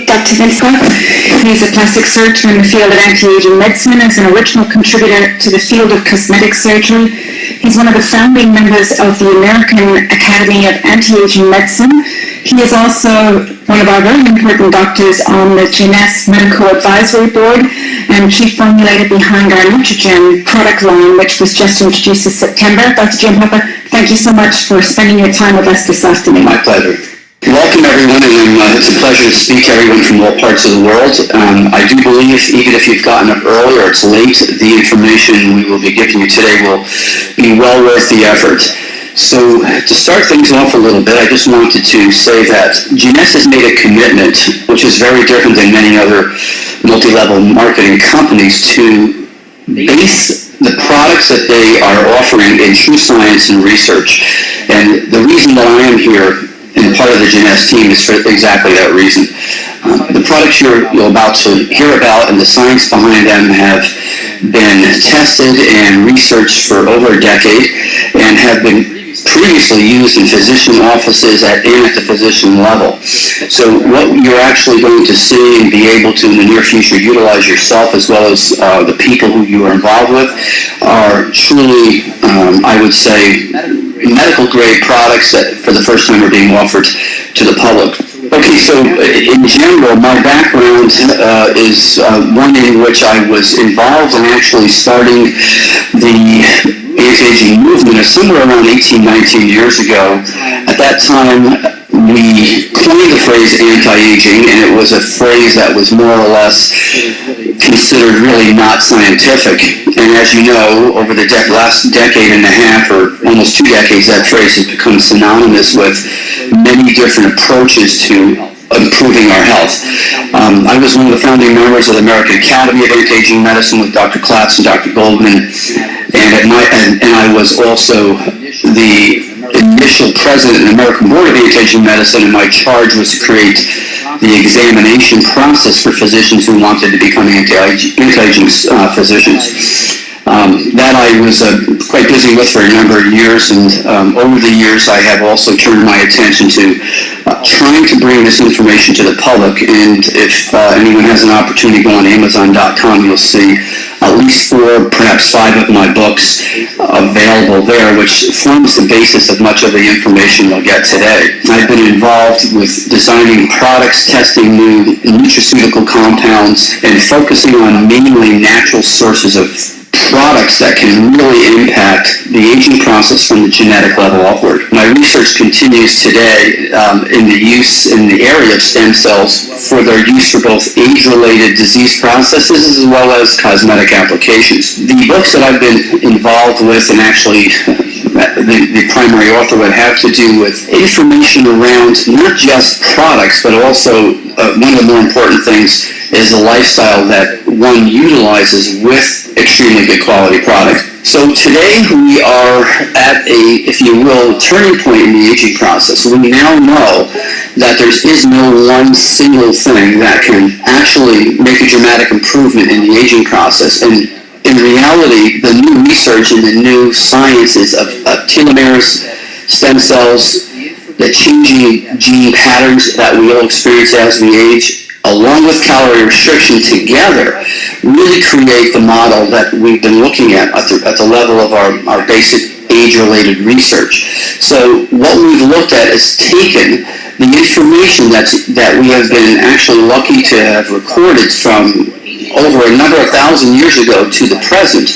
Dr. Vincent. He's a plastic surgeon in the field of anti-aging medicine and is an original contributor to the field of cosmetic surgery. He's one of the founding members of the American Academy of Anti-Aging Medicine. He is also one of our very important doctors on the Gienese Medical Advisory Board and chief formulator behind our Nutrigen product line, which was just introduced this September. Dr. Giampapa, thank you so much for spending your time with us this afternoon. My pleasure. Welcome everyone, and it's a pleasure to speak to everyone from all parts of the world. I do believe, even if you've gotten up early or it's late, the information we will be giving you today will be well worth the effort. So to start things off a little bit, I just wanted to say that Gienis has made a commitment, which is very different than many other multi-level marketing companies, to base the products that they are offering in true science and research. And the reason that I am here and part of the Gienis team is for exactly that reason. The products you're about to hear about and the science behind them have been tested and researched for over a decade and have been previously used in physician offices and at the physician level. So what you're actually going to see and be able to in the near future utilize yourself as well as the people who you are involved with are truly, I would say, medical grade products that for the first time are being offered to the public. Okay, so in general, my background is one in which I was involved in actually starting the anti-aging movement somewhere around 18, 19 years ago. At that time, we coined the phrase anti-aging, and it was a phrase that was more or less considered really not scientific. And as you know, over the last decade and a half, or almost 2 decades, that phrase has become synonymous with many different approaches to improving our health. I was one of the founding members of the American Academy of Anti-Aging Medicine with Dr. Klatz and Dr. Goldman, and I was also the initial president of the American Board of Anti-Aging Medicine, and my charge was to create the examination process for physicians who wanted to become anti-aging physicians. That I was quite busy with for a number of years, and over the years I have also turned my attention to trying to bring this information to the public. And if anyone has an opportunity to go on Amazon.com, you'll see at least 4, perhaps 5 of my books available there, which forms the basis of much of the information you'll get today. I've been involved with designing products, testing new nutraceutical compounds, and focusing on mainly natural sources of products that can really impact the aging process from the genetic level upward. My research continues today in the area of stem cells for their use for both age-related disease processes as well as cosmetic applications. The books that I've been involved with, and actually the primary author would have to do with information around not just products, but also one of the more important things is the lifestyle that one utilizes with extremely good quality product. So today we are at a, if you will, turning point in the aging process. We now know that there is no one single thing that can actually make a dramatic improvement in the aging process. And in reality, the new research and the new sciences of telomeres, stem cells, the changing gene patterns that we all experience as we age, along with calorie restriction together, really create the model that we've been looking at the level of our basic age-related research. So what we've looked at is taken the information that we have been actually lucky to have recorded from over a number of thousand years ago to the present,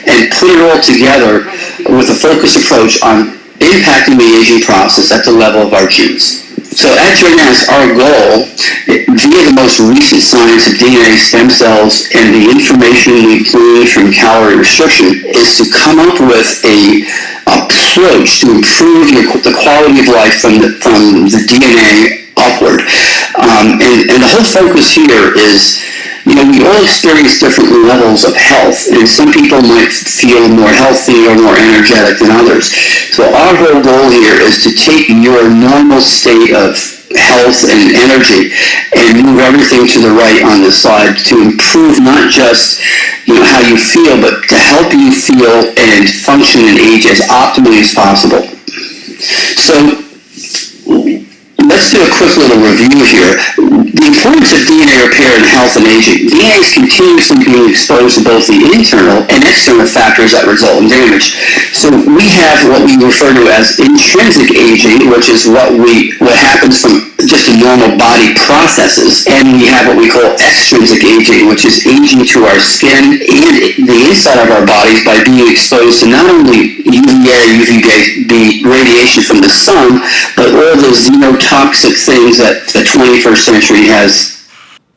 and put it all together with a focused approach on impacting the aging process at the level of our genes. So at Gienis, our goal, via the most recent science of DNA, stem cells, and the information we gleaned from calorie restriction, is to come up with a approach to improve the quality of life from the DNA upward. And the whole focus here is, we all experience different levels of health, and some people might feel more healthy or more energetic than others. So our whole goal here is to take your normal state of health and energy and move everything to the right on this side to improve not just how you feel, but to help you feel and function and age as optimally as possible. So let's do a quick little review here. The importance repair and health and aging. DNA is continuously being exposed to both the internal and external factors that result in damage. So we have what we refer to as intrinsic aging, which is what happens from just a normal body processes, and we have what we call extrinsic aging, which is aging to our skin and the inside of our bodies by being exposed to not only UVA, UVB radiation from the sun, but all the xenotoxic things that the 21st century has.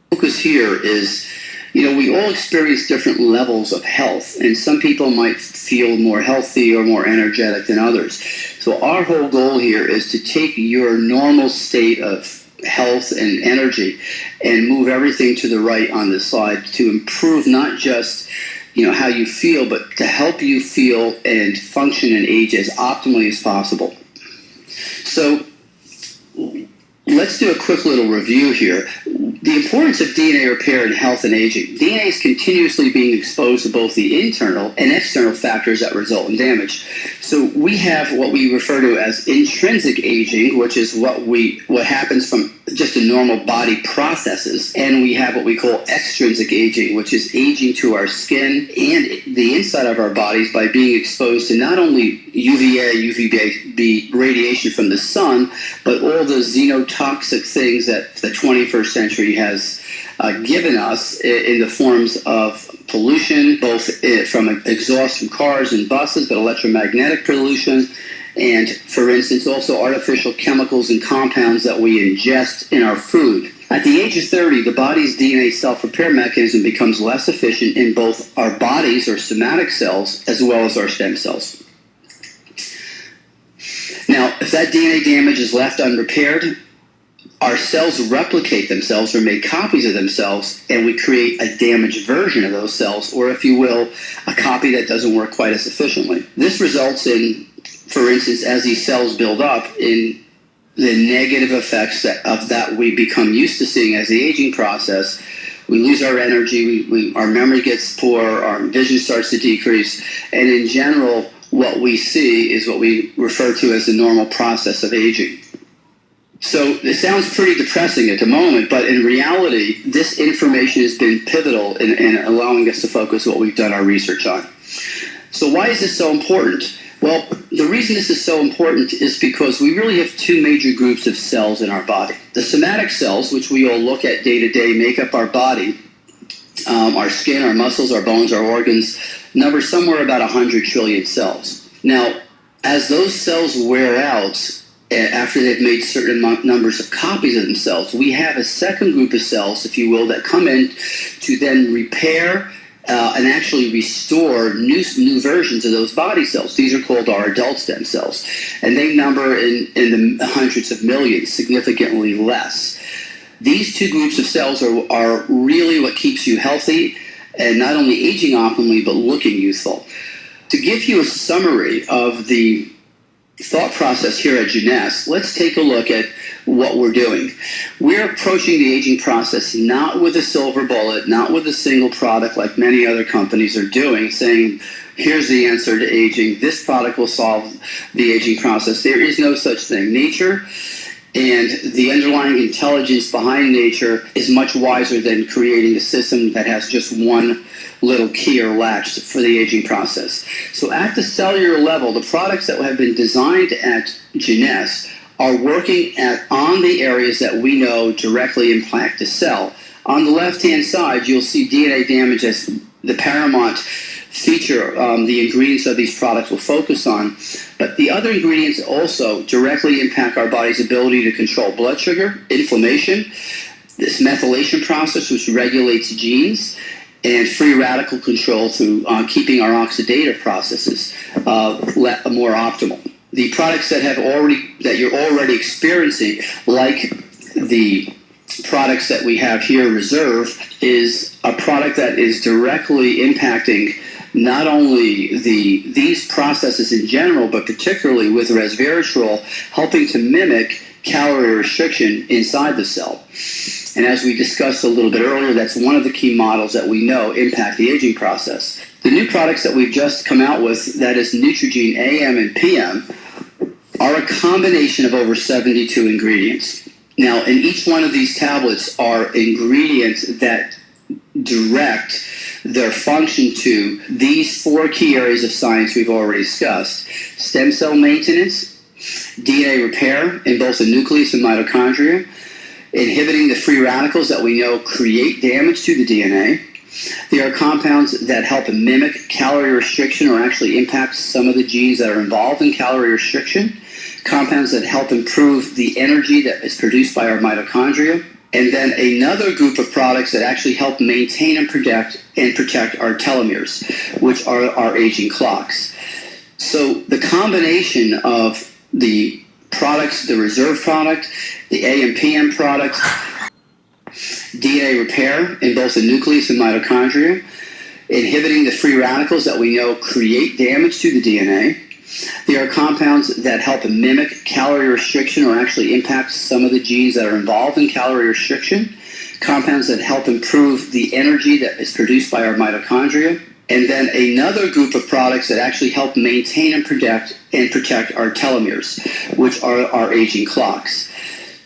The focus here is, we all experience different levels of health, and some people might feel more healthy or more energetic than others. So our whole goal here is to take your normal state of health and energy and move everything to the right on this slide to improve not just how you feel, but to help you feel and function and age as optimally as possible. So let's do a quick little review here. The importance of DNA repair in health and aging. DNA is continuously being exposed to both the internal and external factors that result in damage. So we have what we refer to as intrinsic aging, which is what happens from just a normal body processes, and we have what we call extrinsic aging, which is aging to our skin and the inside of our bodies by being exposed to not only UVA, UVB radiation from the sun, but all the xenotoxic things that the 21st century has given us in the forms of pollution, both from exhaust from cars and buses, but electromagnetic pollution, and, for instance, also artificial chemicals and compounds that we ingest in our food. At the age of 30, the body's DNA self-repair mechanism becomes less efficient in both our bodies, or somatic cells, as well as our stem cells. Now, if that DNA damage is left unrepaired, our cells replicate themselves or make copies of themselves, and we create a damaged version of those cells, or, if you will, a copy that doesn't work quite as efficiently. This results in, for instance, as these cells build up, in the negative effects of that we become used to seeing as the aging process. We lose our energy, our memory gets poor, our vision starts to decrease, and in general, what we see is what we refer to as the normal process of aging. So it sounds pretty depressing at the moment, but in reality, this information has been pivotal in allowing us to focus what we've done our research on. So why is this so important? Well, the reason this is so important is because we really have two major groups of cells in our body. The somatic cells, which we all look at day to day, make up our body. Our skin, our muscles, our bones, our organs, number somewhere about 100 trillion cells. Now, as those cells wear out, after they've made certain numbers of copies of themselves, we have a second group of cells, if you will, that come in to then repair and actually restore new versions of those body cells. These are called our adult stem cells, and they number in the hundreds of millions, significantly less. These two groups of cells are really what keeps you healthy and not only aging optimally, but looking youthful. To give you a summary of the thought process here at Gienese, let's take a look at what we're doing. We're approaching the aging process not with a silver bullet, not with a single product like many other companies are doing, saying, here's the answer to aging, this product will solve the aging process. There is no such thing. Nature and the underlying intelligence behind nature is much wiser than creating a system that has just one little key or latch for the aging process. So at the cellular level, the products that have been designed at Gienese are working on the areas that we know directly impact the cell. On the left-hand side, you'll see DNA damage as the paramount feature the ingredients of these products will focus on. But the other ingredients also directly impact our body's ability to control blood sugar, inflammation, this methylation process which regulates genes, and free radical control through keeping our oxidative processes more optimal. The products that you're already experiencing, like the products that we have here, Reserve, is a product that is directly impacting not only these processes in general, but particularly with resveratrol, helping to mimic calorie restriction inside the cell. And as we discussed a little bit earlier, that's one of the key models that we know impact the aging process. The new products that we've just come out with, that is Neutrogene AM and PM, are a combination of over 72 ingredients. Now, in each one of these tablets are ingredients that direct their function to these four key areas of science we've already discussed: stem cell maintenance, DNA repair in both the nucleus and mitochondria, inhibiting the free radicals that we know create damage to the DNA. They are compounds that help mimic calorie restriction or actually impact some of the genes that are involved in calorie restriction. Compounds that help improve the energy that is produced by our mitochondria. And then another group of products that actually help maintain and protect our telomeres, which are our aging clocks. So the combination of the products, the reserve product, the AMPM product, DNA repair in both the nucleus and mitochondria, inhibiting the free radicals that we know create damage to the DNA. They are compounds that help mimic calorie restriction or actually impact some of the genes that are involved in calorie restriction. Compounds that help improve the energy that is produced by our mitochondria. And then another group of products that actually help maintain and protect our telomeres, which are our aging clocks.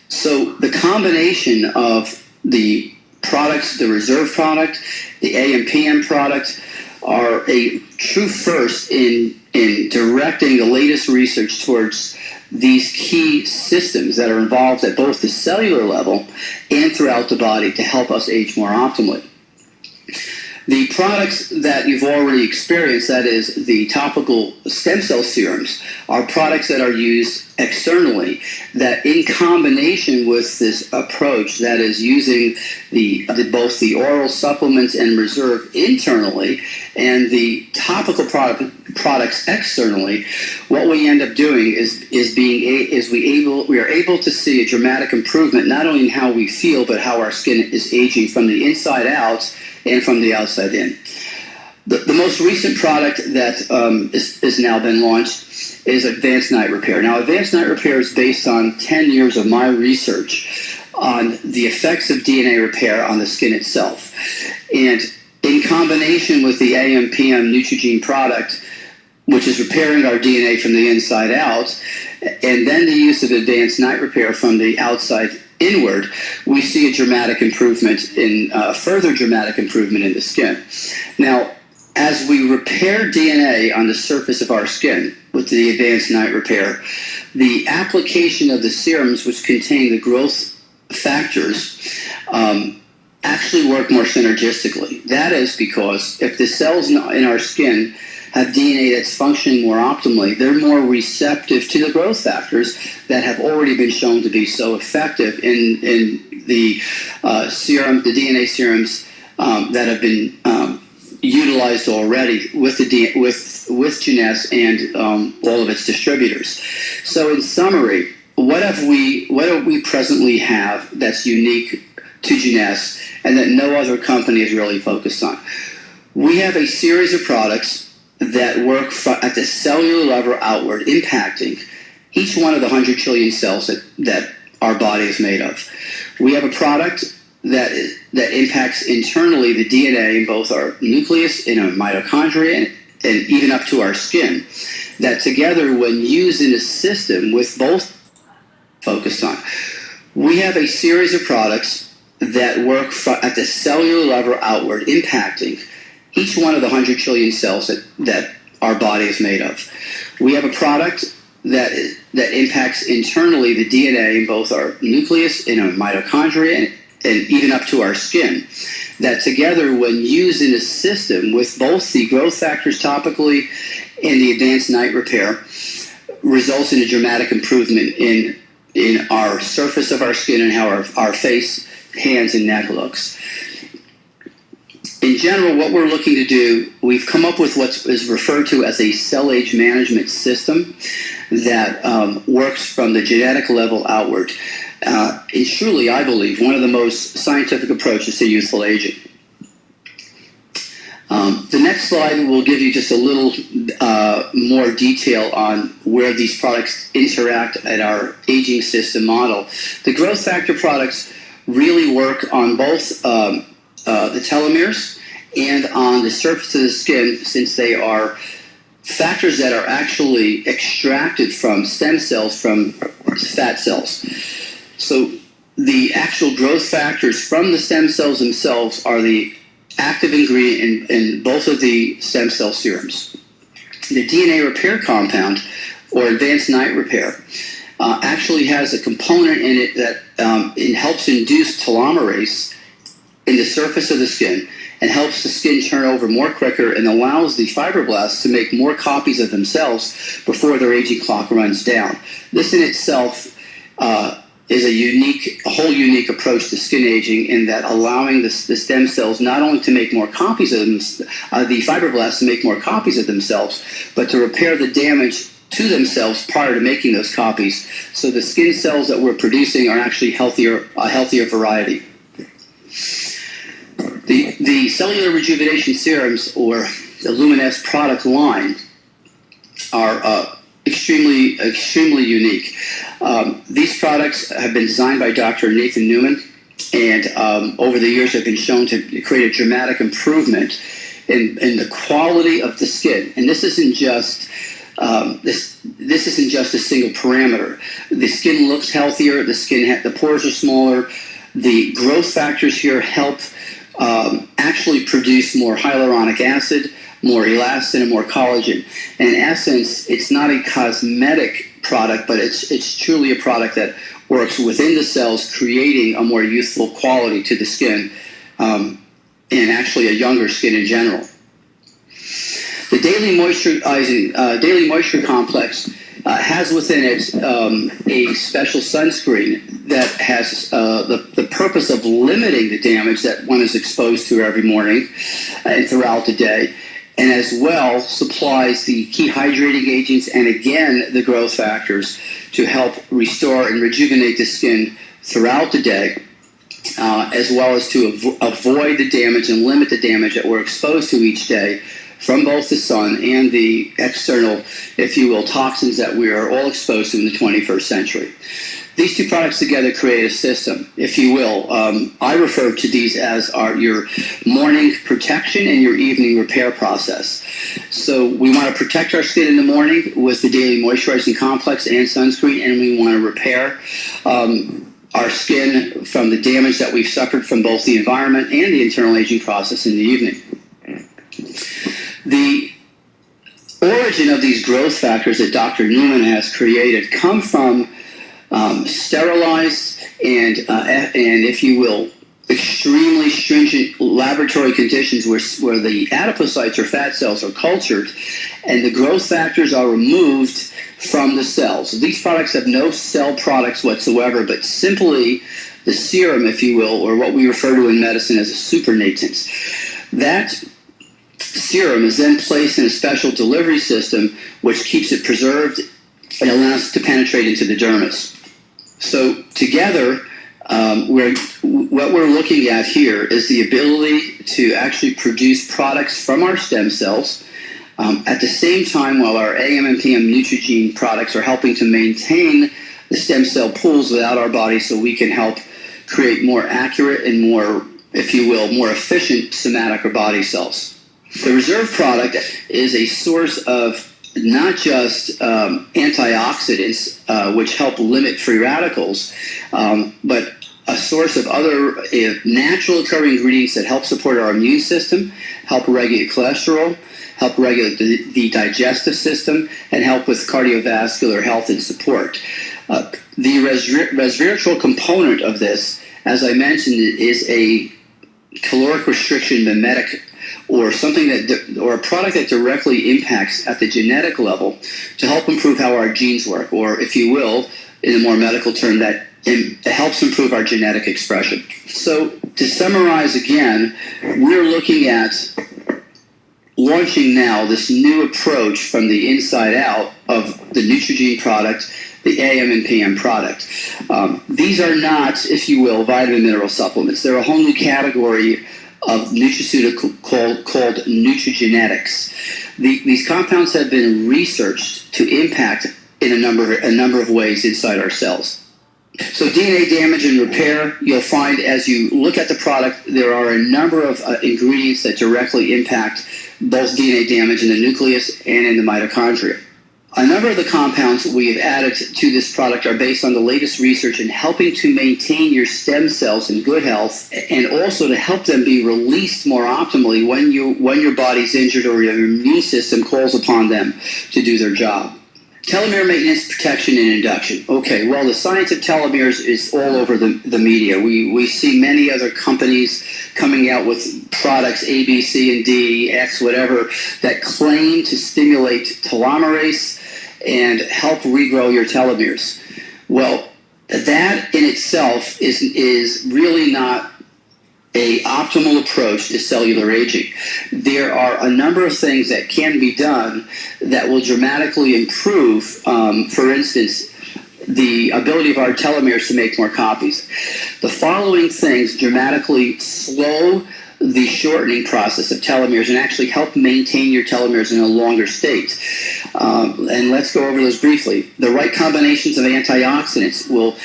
So the combination of the products, the reserve product, the AMPM product, are a true first in directing the latest research towards these key systems that are involved at both the cellular level and throughout the body to help us age more optimally. The products that you've already experienced, that is the topical stem cell serums, are products that are used externally that in combination with this approach that is using both the oral supplements and reserve internally and the topical products externally, what we end up doing is we are able to see a dramatic improvement not only in how we feel but how our skin is aging from the inside out and from the outside in. The most recent product that is now been launched is Advanced Night Repair. Now, Advanced Night Repair is based on 10 years of my research on the effects of DNA repair on the skin itself. And in combination with the AMPM Neutrogene product, which is repairing our DNA from the inside out, and then the use of Advanced Night Repair from the outside inward, we see a dramatic improvement further dramatic improvement in the skin. Now, as we repair DNA on the surface of our skin with the Advanced Night Repair, the application of the serums which contain the growth factors actually work more synergistically. That is because if the cells in our skin have DNA that's functioning more optimally, they're more receptive to the growth factors that have already been shown to be so effective in the DNA serums that have been utilized already with Gienese and all of its distributors. So in summary, what do we presently have that's unique to Gienese and that no other company is really focused on? We have a series of products that work at the cellular level outward, impacting each one of the 100 trillion cells that our body is made of. We have a product that impacts internally the DNA in both our nucleus and our mitochondria and even up to our skin, that together when used in a system with both focused on. We have a series of products that work at the cellular level outward, impacting each one of the 100 trillion cells that our body is made of. We have a product that impacts internally the DNA in both our nucleus and our mitochondria and even up to our skin, that together when used in a system with both the growth factors topically and the Advanced Night Repair results in a dramatic improvement in our surface of our skin and how our face, hands, and neck looks. In general, what we're looking to do, we've come up with what is referred to as a cell age management system that works from the genetic level outward. It's truly, I believe, one of the most scientific approaches to youthful aging. The next slide will give you just a little more detail on where these products interact at our aging system model. The growth factor products really work on both the telomeres and on the surface of the skin, since they are factors that are actually extracted from stem cells from fat cells. So the actual growth factors from the stem cells themselves are the active ingredient in both of the stem cell serums. The DNA repair compound, or advanced night repair, actually has a component in it that it helps induce telomerase in the surface of the skin and helps the skin turn over more quicker and allows the fibroblasts to make more copies of themselves before their aging clock runs down. This in itself is a whole unique approach to skin aging, in that allowing the stem cells not only to make more copies of them, the fibroblasts to make more copies of themselves, but to repair the damage to themselves prior to making those copies. So the skin cells that we're producing are actually a healthier variety. The cellular rejuvenation serums, or the Luminesce product line, are extremely unique. These products have been designed by Dr. Nathan Newman, and over the years have been shown to create a dramatic improvement in the quality of the skin. And this isn't just this isn't just a single parameter. The skin looks healthier. The pores are smaller. The growth factors here help actually produce more hyaluronic acid, more elastin, and more collagen. And in essence, it's not a cosmetic product, but it's truly a product that works within the cells, creating a more youthful quality to the skin, and actually a younger skin in general. The Daily Moisture Complex has within it a special sunscreen that has the purpose of limiting the damage that one is exposed to every morning and throughout the day, and as well supplies the key hydrating agents and again the growth factors to help restore and rejuvenate the skin throughout the day, as well as to avoid the damage and limit the damage that we're exposed to each day from both the sun and the external, if you will, toxins that we are all exposed to in the 21st century. These two products together create a system, if you will. I refer to these as your morning protection and your evening repair process. So we want to protect our skin in the morning with the Daily Moisturizing Complex and sunscreen, and we want to repair our skin from the damage that we've suffered from both the environment and the internal aging process in the evening. The origin of these growth factors that Dr. Newman has created come from sterilized and if you will, extremely stringent laboratory conditions where the adipocytes or fat cells are cultured and the growth factors are removed from the cells. These products have no cell products whatsoever, but simply the serum, if you will, or what we refer to in medicine as a supernatant. That serum is then placed in a special delivery system which keeps it preserved and allows it to penetrate into the dermis. So together, what we're looking at here is the ability to actually produce products from our stem cells at the same time while our AM and PM Neutrogene products are helping to maintain the stem cell pools without our body, so we can help create more accurate and more, if you will, more efficient somatic or body cells. The reserve product is a source of not just antioxidants, which help limit free radicals, but a source of other natural occurring ingredients that help support our immune system, help regulate cholesterol, help regulate the digestive system, and help with cardiovascular health and support. The resveratrol component of this, as I mentioned, is a caloric restriction mimetic, or something or a product that directly impacts at the genetic level to help improve how our genes work, or if you will, in a more medical term, that it helps improve our genetic expression. So to summarize again, we're looking at launching now this new approach from the inside out of the Neutrogene product, the AM and PM product. These are not, if you will, vitamin mineral supplements. They're a whole new category of nutraceutical called nutrigenetics. These compounds have been researched to impact in a number of ways inside our cells. So DNA damage and repair, you'll find as you look at the product, there are a number of ingredients that directly impact both DNA damage in the nucleus and in the mitochondria. A number of the compounds we have added to this product are based on the latest research in helping to maintain your stem cells in good health and also to help them be released more optimally when your body's injured or your immune system calls upon them to do their job. Telomere maintenance, protection, and induction. Okay, well, the science of telomeres is all over the media. We see many other companies coming out with products A, B, C, and D, X, whatever, that claim to stimulate telomerase and help regrow your telomeres. Well, that in itself is really not an optimal approach to cellular aging. There are a number of things that can be done that will dramatically improve, for instance, the ability of our telomeres to make more copies. The following things dramatically slow the shortening process of telomeres and actually help maintain your telomeres in a longer state. And let's go over those briefly. The right combinations of antioxidants will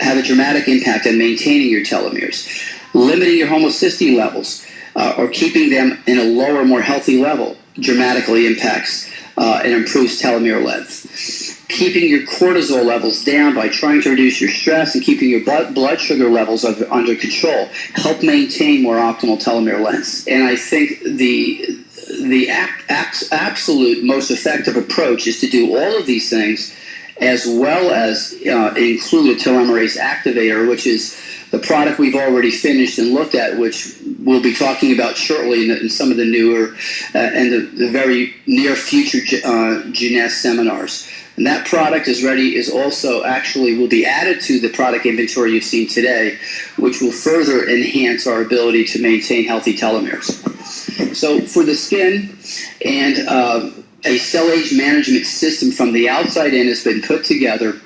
have a dramatic impact on maintaining your telomeres. Limiting your homocysteine levels or keeping them in a lower, more healthy level dramatically impacts and improves telomere length. Keeping your cortisol levels down by trying to reduce your stress and keeping your blood sugar levels under control help maintain more optimal telomere lengths. And I think the absolute most effective approach is to do all of these things as well as include a telomerase activator, which is the product we've already finished and looked at, which we'll be talking about shortly in some of the newer and the very near future Gienese seminars. And that product is also actually will be added to the product inventory you've seen today, which will further enhance our ability to maintain healthy telomeres. So for the skin, and a cell age management system from the outside in has been put together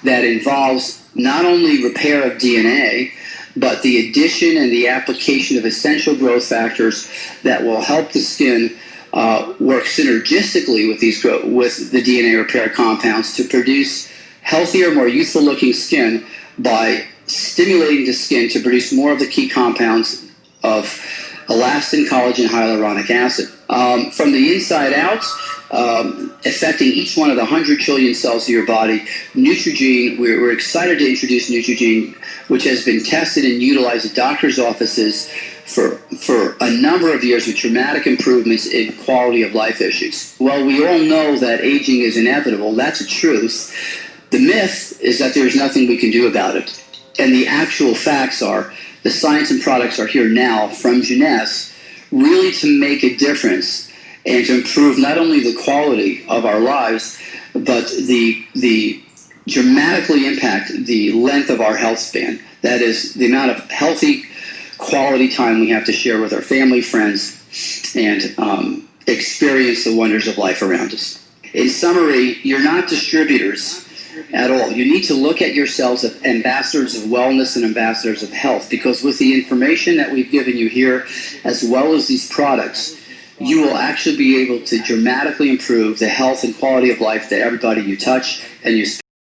that involves not only repair of DNA, but the addition and the application of essential growth factors that will help the skin work synergistically with the DNA repair compounds to produce healthier, more youthful-looking skin by stimulating the skin to produce more of the key compounds of elastin, collagen, hyaluronic acid. From the inside out, affecting each one of the 100 trillion cells of your body, Neutrogene, we're excited to introduce Neutrogene, which has been tested and utilized at doctors' offices for a number of years with dramatic improvements in quality of life issues. Well, we all know that aging is inevitable. That's a truth. The myth is that there's nothing we can do about it. And the actual facts are the science and products are here now from Gienese really to make a difference and to improve not only the quality of our lives, but the dramatically impact the length of our health span. That is the amount of healthy quality time we have to share with our family, friends, and experience the wonders of life around us. In summary, you're not distributors at all. You need to look at yourselves as ambassadors of wellness and ambassadors of health, because with the information that we've given you here, as well as these products, you will actually be able to dramatically improve the health and quality of life that everybody you touch and you